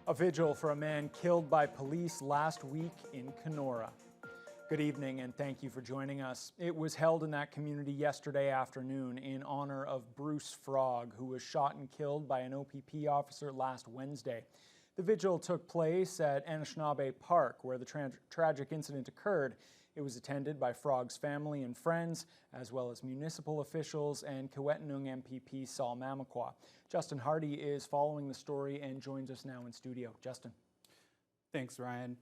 A vigil for a man killed by police last week in Kenora. Good evening and thank you for joining us. It was held in that community yesterday afternoon in honor of Bruce Frog, who was shot and killed by an OPP officer last Wednesday. The vigil took place at Anishinaabe Park, where the tragic incident occurred. It was attended by Frog's family and friends, as well as municipal officials and Kiiwetinoong MPP Saul Mamakwa. Justin Hardy is following the story and joins us now in studio. Justin. Thanks, Ryan.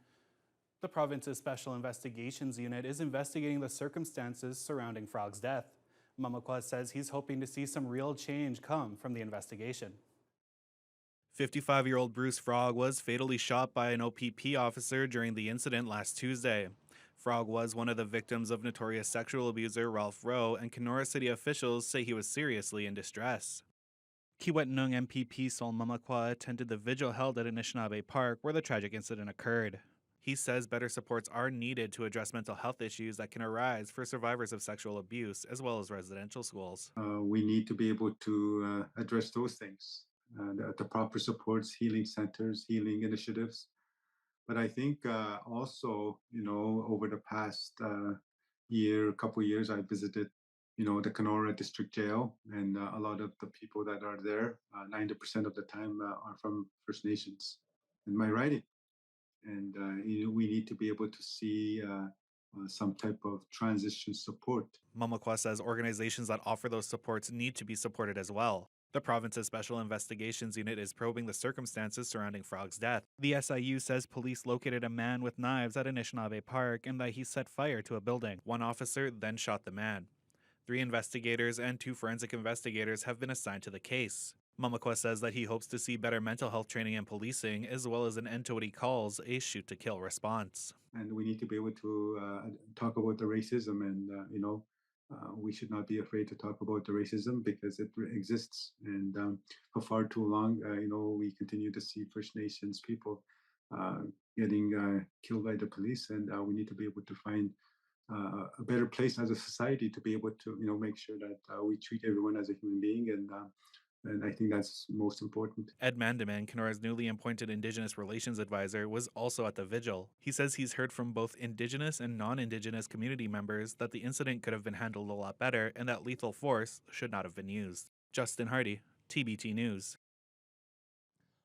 The province's Special Investigations Unit is investigating the circumstances surrounding Frog's death. Mamakwa says he's hoping to see some real change come from the investigation. 55-year-old Bruce Frog was fatally shot by an OPP officer during the incident last Tuesday. Frog was one of the victims of notorious sexual abuser Ralph Rowe, and Kenora City officials say he was seriously in distress. Kiiwetinoong MPP Saul Mamakwa attended the vigil held at Anishinaabe Park where the tragic incident occurred. He says better supports are needed to address mental health issues that can arise for survivors of sexual abuse, as well as residential schools. We need to be able to address those things, the proper supports, healing centers, healing initiatives. But I think also, over the past couple of years, I visited, the Kenora District Jail, and a lot of the people that are there, 90% of the time are from First Nations in my riding. And we need to be able to see some type of transition support. Mamakwa says organizations that offer those supports need to be supported as well. The province's Special Investigations Unit is probing the circumstances surrounding Frog's death. The SIU says police located a man with knives at Anishinaabe Park and that he set fire to a building. One officer then shot the man. 3 investigators and 2 forensic investigators have been assigned to the case. Mamakwa says that he hopes to see better mental health training and policing, as well as an end to what he calls a shoot-to-kill response. And we need to be able to talk about the racism, and we should not be afraid to talk about the racism because it exists. And for far too long, we continue to see First Nations people getting killed by the police, and we need to be able to find a better place as a society to be able to, make sure that we treat everyone as a human being, and I think that's most important. Ed Mandaman, Kenora's newly appointed Indigenous Relations Advisor, was also at the vigil. He says he's heard from both Indigenous and non-Indigenous community members that the incident could have been handled a lot better and that lethal force should not have been used. Justin Hardy, TBT News.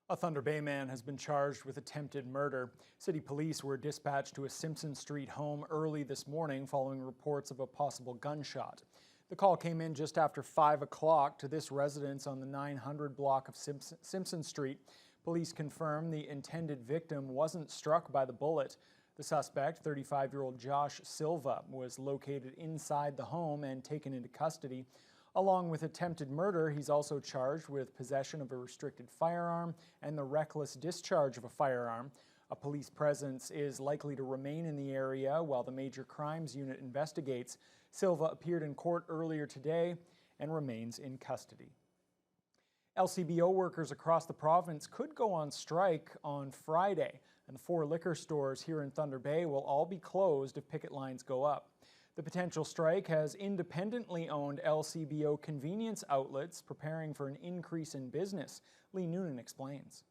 A Thunder Bay man has been charged with attempted murder. City police were dispatched to a Simpson Street home early this morning following reports of a possible gunshot. The call came in just after 5 o'clock to this residence on the 900 block of Simpson Street. Police confirmed the intended victim wasn't struck by the bullet. The suspect, 35-year-old Josh Silva, was located inside the home and taken into custody. Along with attempted murder, he's also charged with possession of a restricted firearm and the reckless discharge of a firearm. A police presence is likely to remain in the area while the Major Crimes Unit investigates. Silva appeared in court earlier today and remains in custody. LCBO workers across the province could go on strike on Friday, and the 4 liquor stores here in Thunder Bay will all be closed if picket lines go up. The potential strike has independently owned LCBO convenience outlets preparing for an increase in business. Lee Noonan explains.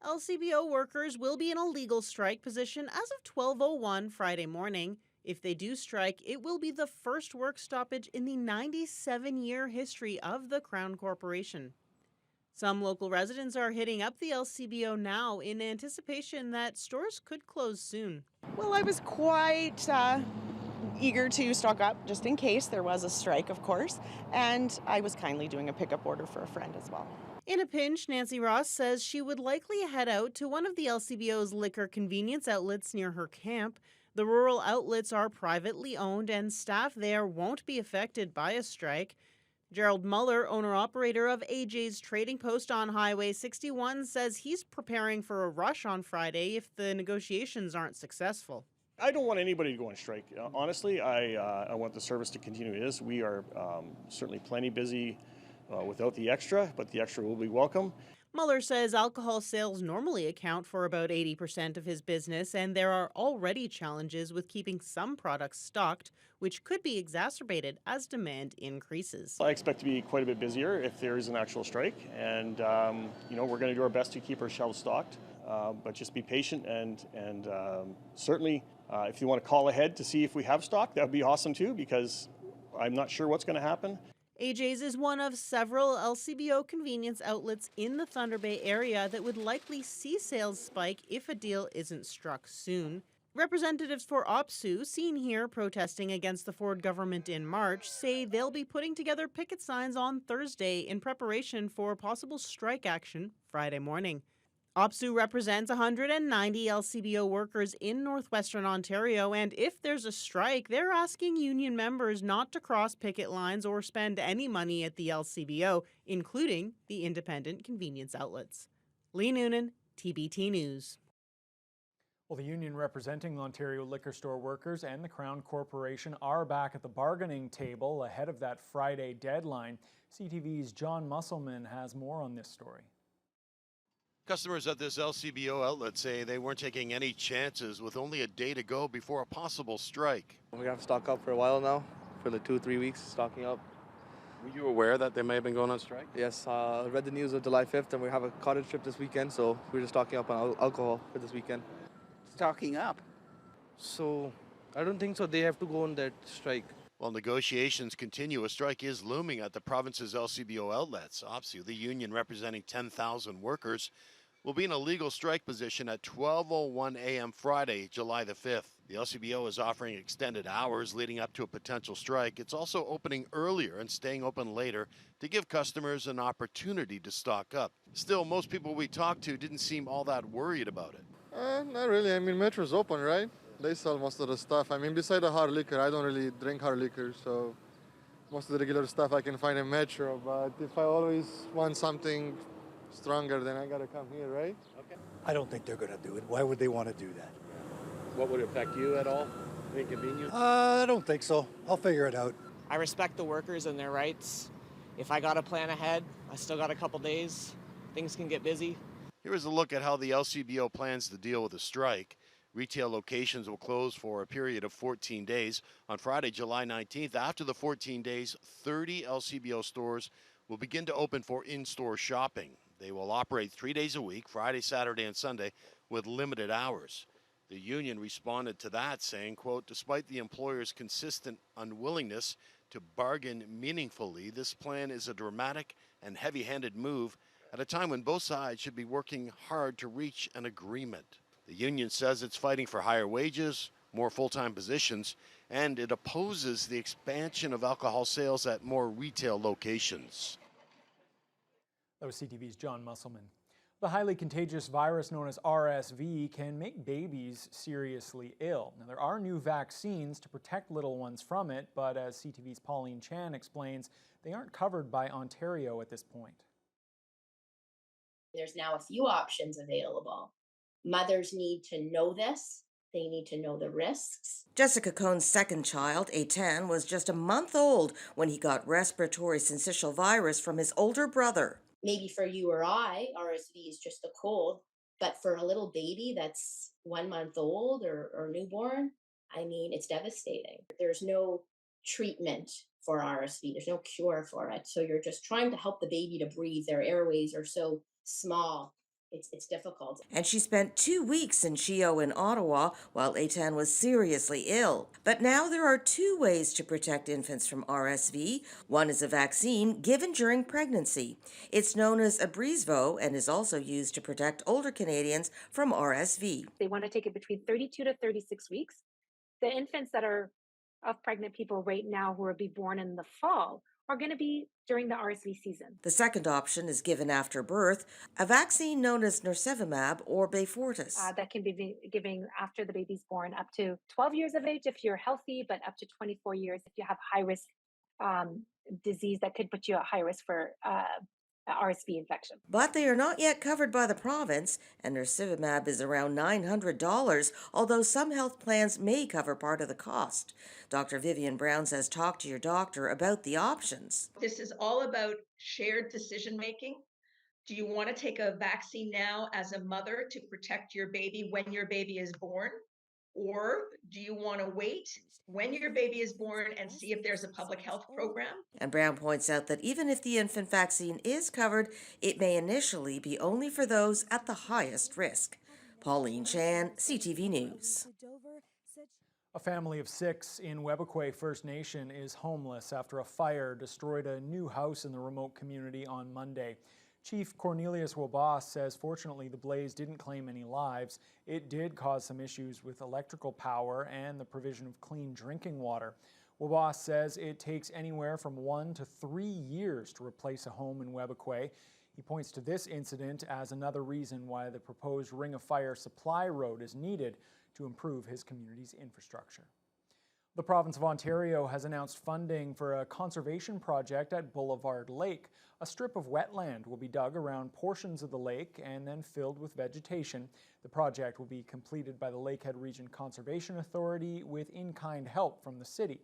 LCBO workers will be in a legal strike position as of 12:01 Friday morning. If they do strike, it will be the first work stoppage in the 97-year history of the Crown Corporation. Some local residents are hitting up the LCBO now in anticipation that stores could close soon. Well, I was quite eager to stock up just in case there was a strike, of course, and I was kindly doing a pickup order for a friend as well. In a pinch, Nancy Ross says she would likely head out to one of the LCBO's liquor convenience outlets near her camp. The rural outlets are privately owned and staff there won't be affected by a strike. Gerald Muller, owner-operator of AJ's Trading Post on Highway 61, says he's preparing for a rush on Friday if the negotiations aren't successful. I don't want anybody to go on strike. Honestly, I want the service to continue as is. We are certainly plenty busy without the extra, but the extra will be welcome. Mueller says alcohol sales normally account for about 80% of his business, and there are already challenges with keeping some products stocked, which could be exacerbated as demand increases. I expect to be quite a bit busier if there is an actual strike, and we're going to do our best to keep our shelves stocked, but just be patient and certainly if you want to call ahead to see if we have stock, that would be awesome too, because I'm not sure what's going to happen. AJ's is one of several LCBO convenience outlets in the Thunder Bay area that would likely see sales spike if a deal isn't struck soon. Representatives for OPSU, seen here protesting against the Ford government in March, say they'll be putting together picket signs on Thursday in preparation for possible strike action Friday morning. OPSU represents 190 LCBO workers in northwestern Ontario, and if there's a strike, they're asking union members not to cross picket lines or spend any money at the LCBO, including the independent convenience outlets. Lee Noonan, TBT News. Well, the union representing the Ontario liquor store workers and the Crown Corporation are back at the bargaining table ahead of that Friday deadline. CTV's John Musselman has more on this story. Customers at this LCBO outlet say they weren't taking any chances with only a day to go before a possible strike. We have to stock up for a while now, for the 2-3 weeks stocking up. Were you aware that they may have been going on strike? Yes, I read the news of July 5th and we have a cottage trip this weekend, so we're just stocking up on alcohol for this weekend. Stocking up? So I don't think so. They have to go on that strike. While negotiations continue, a strike is looming at the province's LCBO outlets. OPSU, the union representing 10,000 workers, will be in a legal strike position at 12:01 a.m. Friday, July the 5th. The LCBO is offering extended hours leading up to a potential strike. It's also opening earlier and staying open later to give customers an opportunity to stock up. Still, most people we talked to didn't seem all that worried about it. Not really. I mean, Metro's open, right? They sell most of the stuff. I mean, beside the hard liquor, I don't really drink hard liquor, so most of the regular stuff I can find in Metro. But if I always want something stronger, then I gotta come here, right? Okay. I don't think they're gonna do it. Why would they want to do that? What would it affect you at all? Inconvenience? I don't think so. I'll figure it out. I respect the workers and their rights. If I gotta plan ahead, I still got a couple days. Things can get busy. Here is a look at how the LCBO plans to deal with the strike. Retail locations will close for a period of 14 days. On Friday, July 19th, after the 14 days, 30 LCBO stores will begin to open for in-store shopping. They will operate 3 days a week, Friday, Saturday, and Sunday, with limited hours. The union responded to that, saying, quote, despite the employer's consistent unwillingness to bargain meaningfully, this plan is a dramatic and heavy-handed move at a time when both sides should be working hard to reach an agreement. The union says it's fighting for higher wages, more full-time positions, and it opposes the expansion of alcohol sales at more retail locations. That was CTV's John Musselman. The highly contagious virus known as RSV can make babies seriously ill. Now, there are new vaccines to protect little ones from it, but as CTV's Pauline Chan explains, they aren't covered by Ontario at this point. There's now a few options available. Mothers need to know this. They need to know the risks. Jessica Cohn's second child, Eitan, was just a month old when he got respiratory syncytial virus from his older brother. Maybe for you or I, RSV is just a cold, but for a little baby that's 1 month old or newborn, I mean, it's devastating. There's no treatment for RSV. There's no cure for it. So you're just trying to help the baby to breathe. Their airways are so small. It's difficult. And she spent 2 weeks in Chio in Ottawa while Eitan was seriously ill. But now there are 2 ways to protect infants from RSV. One is a vaccine given during pregnancy. It's known as Abrysvo and is also used to protect older Canadians from RSV. They want to take it between 32 to 36 weeks. The infants that are of pregnant people right now who will be born in the fall are going to be during the RSV season. The second option is given after birth, a vaccine known as nirsevimab or Beyfortus. That can be given after the baby's born up to 12 years of age if you're healthy, but up to 24 years if you have high-risk disease that could put you at high risk for RSV infection. But they are not yet covered by the province, and nirsevimab is around $900, although some health plans may cover part of the cost. Dr. Vivian Brown says talk to your doctor about the options. This is all about shared decision making Do you want to take a vaccine now as a mother to protect your baby when your baby is born? Or do you want to wait when your baby is born and see if there's a public health program? And Brown points out that even if the infant vaccine is covered, it may initially be only for those at the highest risk. Pauline Chan, CTV News. A family of 6 in Webequie First Nation is homeless after a fire destroyed a new house in the remote community on Monday. Chief Cornelius Wabas says fortunately the blaze didn't claim any lives. It did cause some issues with electrical power and the provision of clean drinking water. Wabas says it takes anywhere from 1 to 3 years to replace a home in Webequie. He points to this incident as another reason why the proposed Ring of Fire supply road is needed to improve his community's infrastructure. The province of Ontario has announced funding for a conservation project at Boulevard Lake. A strip of wetland will be dug around portions of the lake and then filled with vegetation. The project will be completed by the Lakehead Region Conservation Authority with in-kind help from the city.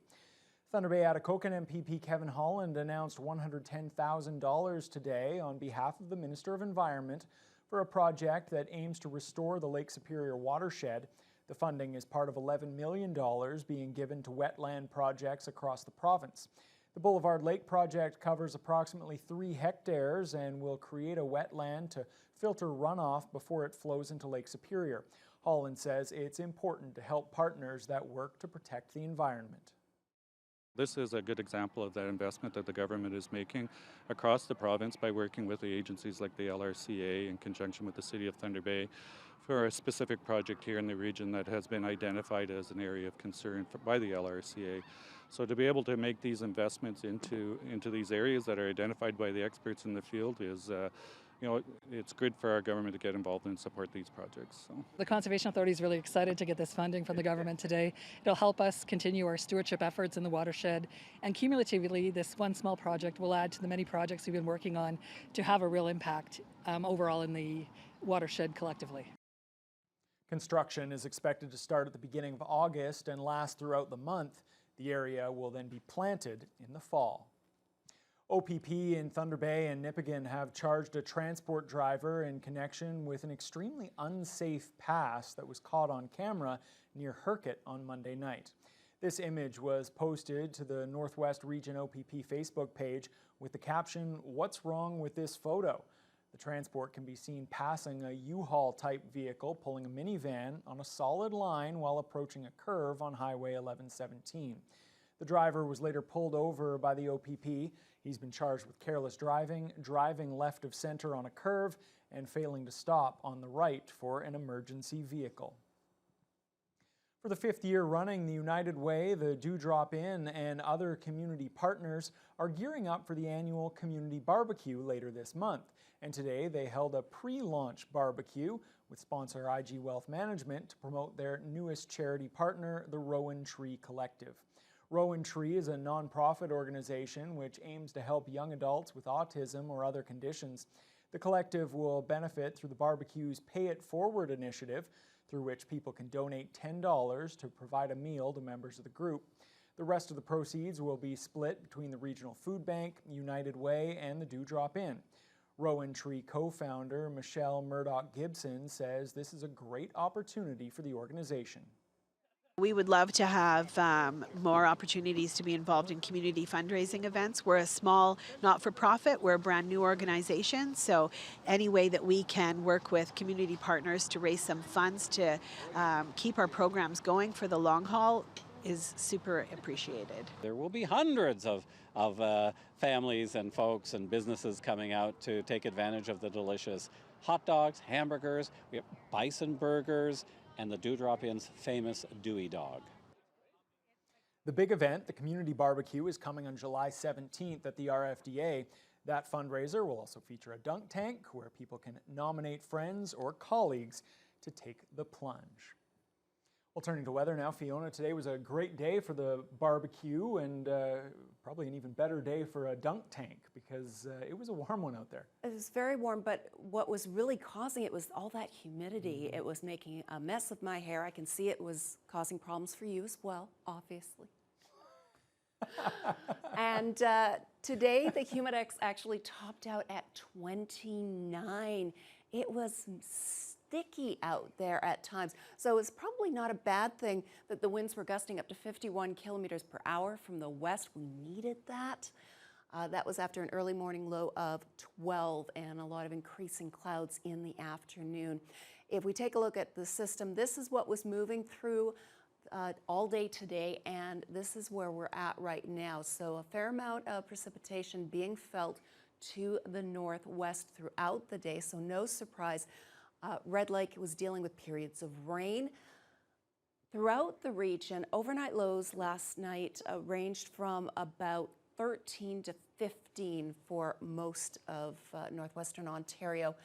Thunder Bay Atikokan MPP Kevin Holland announced $110,000 today on behalf of the Minister of Environment for a project that aims to restore the Lake Superior watershed. The funding is part of $11 million being given to wetland projects across the province. The Boulevard Lake project covers approximately 3 hectares and will create a wetland to filter runoff before it flows into Lake Superior. Holland says it's important to help partners that work to protect the environment. This is a good example of that investment that the government is making across the province by working with the agencies like the LRCA in conjunction with the City of Thunder Bay for a specific project here in the region that has been identified as an area of concern by the LRCA. So to be able to make these investments into these areas that are identified by the experts in the field is it's good for our government to get involved and support these projects. So. The Conservation Authority is really excited to get this funding from the government today. It'll help us continue our stewardship efforts in the watershed, and cumulatively this one small project will add to the many projects we've been working on to have a real impact overall in the watershed collectively. Construction is expected to start at the beginning of August and last throughout the month. The area will then be planted in the fall. OPP in Thunder Bay and Nipigon have charged a transport driver in connection with an extremely unsafe pass that was caught on camera near Herkett on Monday night. This image was posted to the Northwest Region OPP Facebook page with the caption, "What's wrong with this photo?" The transport can be seen passing a U-Haul type vehicle pulling a minivan on a solid line while approaching a curve on Highway 1117. The driver was later pulled over by the OPP. He's been charged with careless driving, driving left of center on a curve, and failing to stop on the right for an emergency vehicle. For the 5th year running, the United Way, the Dewdrop Inn, and other community partners are gearing up for the annual community barbecue later this month. And today they held a pre-launch barbecue with sponsor IG Wealth Management to promote their newest charity partner, the Rowan Tree Collective. Rowan Tree is a nonprofit organization which aims to help young adults with autism or other conditions. The collective will benefit through the barbecue's Pay It Forward initiative, through which people can donate $10 to provide a meal to members of the group. The rest of the proceeds will be split between the Regional Food Bank, United Way, and the Dewdrop Inn. Rowan Tree co-founder Michelle Murdoch-Gibson says this is a great opportunity for the organization. We would love to have more opportunities to be involved in community fundraising events. We're a small not-for-profit, we're a brand new organization, so any way that we can work with community partners to raise some funds to keep our programs going for the long haul is super appreciated. There will be hundreds of families and folks and businesses coming out to take advantage of the delicious hot dogs, hamburgers, we have bison burgers, and the Dewdrop Inn's famous Dewey Dog. The big event, the Community Barbecue, is coming on July 17th at the RFDA. That fundraiser will also feature a dunk tank where people can nominate friends or colleagues to take the plunge. Well, turning to weather now, Fiona, today was a great day for the barbecue and probably an even better day for a dunk tank because it was a warm one out there. It was very warm, but what was really causing it was all that humidity. It was making a mess of my hair. I can see it was causing problems for you as well, obviously. And today, the Humidex actually topped out at 29. It was sticky out there at times. So it's probably not a bad thing that the winds were gusting up to 51 kilometers per hour from the west. We needed that. That was after an early morning low of 12 and a lot of increasing clouds in the afternoon. If we take a look at the system, this is what was moving through all day today, and this is where we're at right now. So a fair amount of precipitation being felt to the northwest throughout the day, so no surprise. Red Lake was dealing with periods of rain throughout the region. Overnight lows last night ranged from about 13 to 15 for most of northwestern Ontario.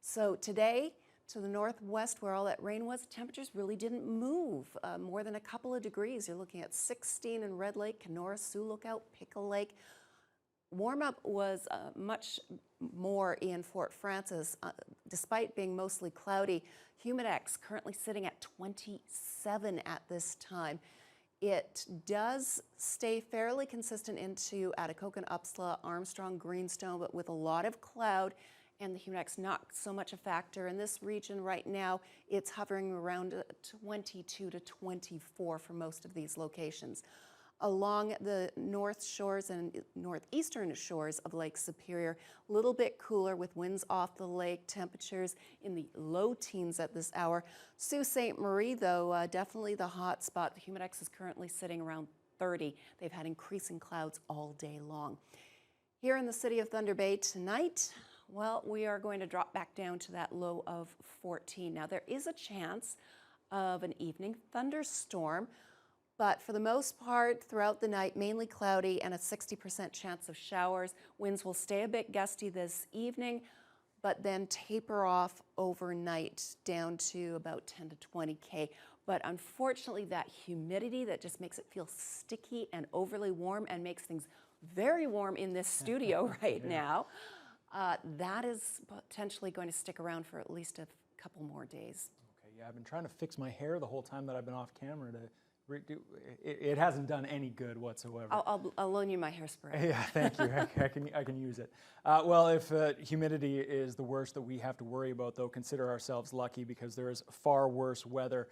So today, to the northwest where all that rain was, temperatures really didn't move more than a couple of degrees. You're looking at 16 in Red Lake, Kenora, Sioux Lookout, Pickle Lake. Warm up was much more in Fort Frances, despite being mostly cloudy. Humidex currently sitting at 27 at this time. It does stay fairly consistent into Atikokan, Upsala, Armstrong, Greenstone, but with a lot of cloud, and the Humidex not so much a factor. In this region right now, it's hovering around 22 to 24 for most of these locations. Along the north shores and northeastern shores of Lake Superior, a little bit cooler with winds off the lake, temperatures in the low teens at this hour. Sault Ste. Marie, though, definitely the hot spot. The Humidex is currently sitting around 30. They've had increasing clouds all day long. Here in the city of Thunder Bay tonight, well, we are going to drop back down to that low of 14. Now, there is a chance of an evening thunderstorm, but for the most part, throughout the night, mainly cloudy and a 60% chance of showers. Winds will stay a bit gusty this evening, but then taper off overnight down to about 10 to 20K. But unfortunately, that humidity that just makes it feel sticky and overly warm and makes things very warm in this studio right now, that is potentially going to stick around for at least a couple more days. Okay, yeah, I've been trying to fix my hair the whole time that I've been off camera to it hasn't done any good whatsoever. I'll loan you my hairspray. Yeah, thank you. I can use it. Well, if humidity is the worst that we have to worry about, though, consider ourselves lucky because there is far worse weather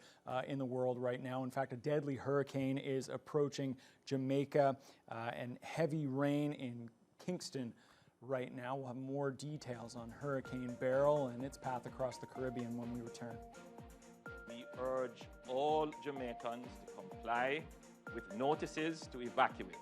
in the world right now. In fact, a deadly hurricane is approaching Jamaica and heavy rain in Kingston right now. We'll have more details on Hurricane Beryl and its path across the Caribbean when we return. We urge all Jamaicans to comply with notices to evacuate.